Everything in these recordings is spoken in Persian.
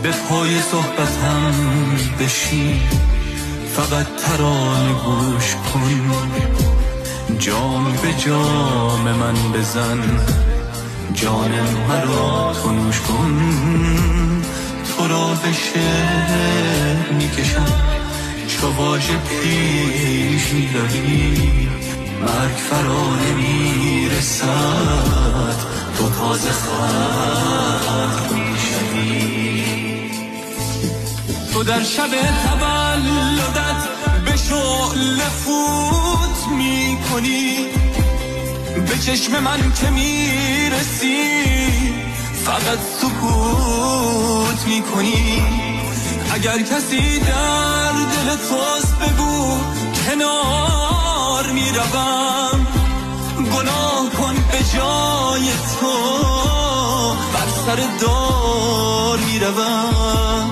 به پای صحبتم بشین، فقط ترانه گوش کن، جام به جام من بزن، جان مرا تو نوش کن. تو را به شعر میکشم، چو واژه پیش میروی، مرگ فرا نمیرسد، تو تازه خلق میشوی. تو در شب تولدت به شعله فوت میکنی، به چشم من که میرسی فقط سکوت میکنی. اگر کسی در دل توست بگو کنار میروم، گناه کن به جای تو بر سر دار میروم.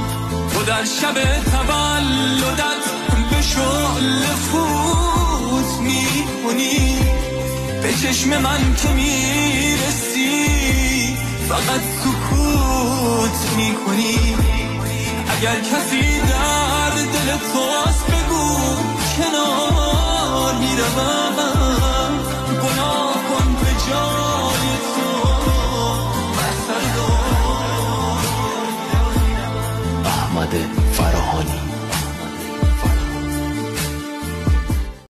تو در شب تولدت به شعله فوت میکنی، به چشم من که میرسی فقط سکوت میکنی. اگر کسی در دل توست بگو کنار میروم،